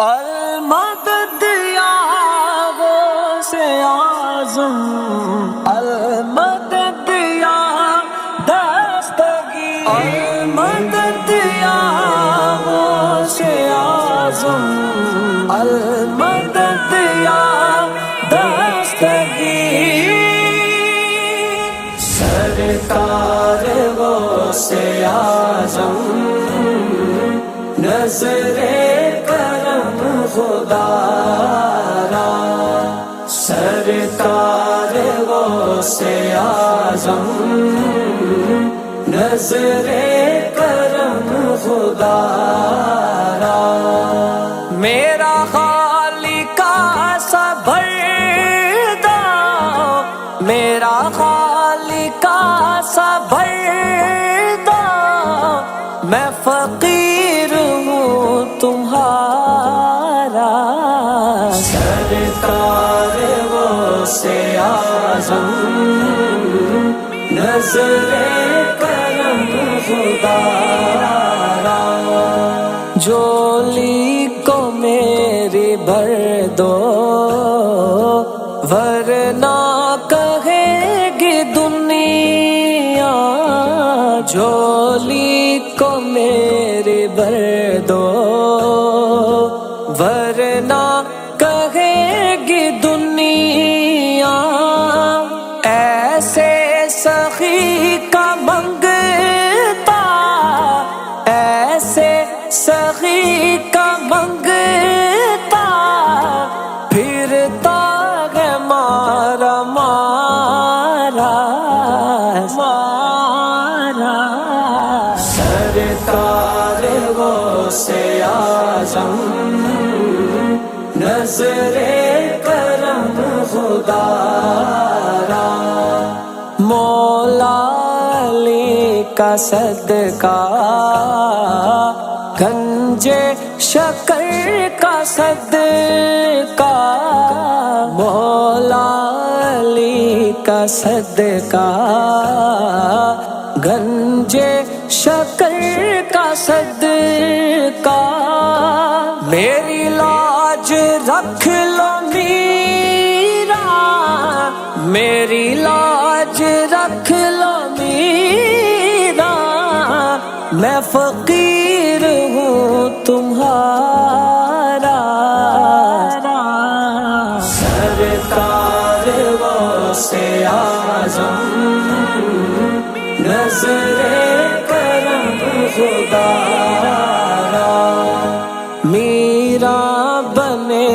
المدد یا غوث اعظم، المدد یا دستگیر، المدد یا غوث اعظم، المدد یا دستگیر، سرکار غوث اعظم، نظر کرم خدا را، سرکار غوث اعظم، نظر کرم خدا را، میرا خالق سا بھردا، میرا خالق سا بھردا، میں فقیر ہوں تمہارا، سرکار غوث اعظم، نظر کرم خدا را، جھولی کو میری بھر دو ورنہ کہے گی دنیا، جھولی کو میری بھر دو ورنہ کہے گی دنیا، ایسے سخی کا منگتا، ایسے سخی کا منگتا، پھرتا ہے مارا مارا مارا، سرکار غوث اعظم، نظر کرم خدا را، مولا علی کا صدقہ، گنجے شکر کا صدقہ، مولا علی کا صدقہ، گنجے شکر کا صدقہ، میری لاج رکھ لو میرا، میری لاج رکھ لو میرا، میں فقیر ہوں تمہارا، سرکار غوث اعظم، نظر کرم خدا را، میرا بنے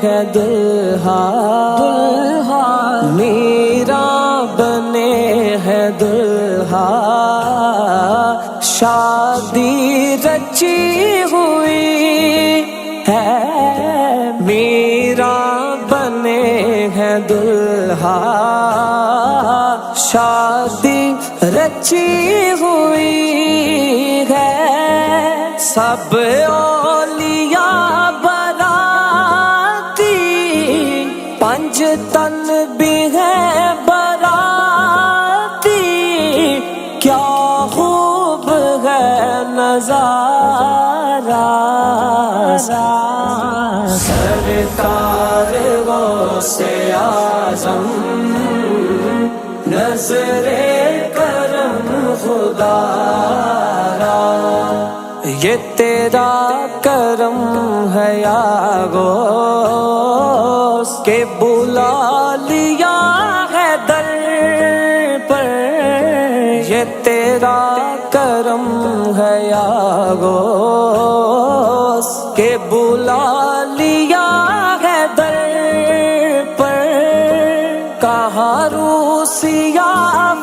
ہے دلہا، میرا بنے ہے دلہا، شادی رچی ہوئی ہے، میرا بنے ہے دلہا، شادی رچی ہوئی ہے، سب اولیاء براتی، پنج تن بھی ہیں براتی، کیا خوب ہے نظارہ، سرکار غوث اعظم، نظر کرم خدا را، یہ تیرا کرم ہے یا غوث کہ بلا لیا ہے در پر، یہ تیرا کرم ہے یا غوث کہ بلا لیا ہے در پر، کہاں روسیا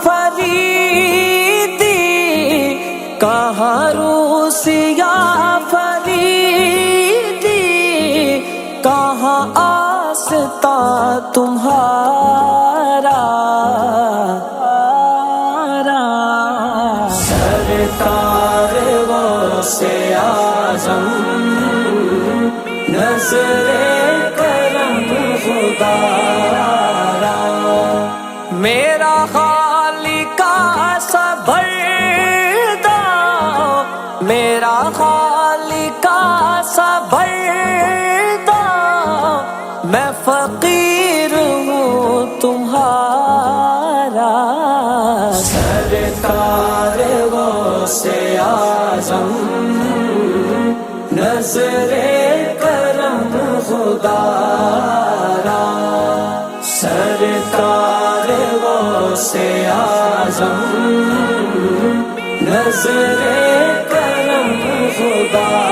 فریدی، کہاں روسیا فریدی، کہاں آستا تمہارا، سرکار غوث اعظم، نظر کرم خدا را، میرا خالق سا بھردا، میرا خالق سا بھردا، تمہارا سرکار غوث اعظم نظر کرم خدا را سرکار غوث اعظم نظر کرم خدا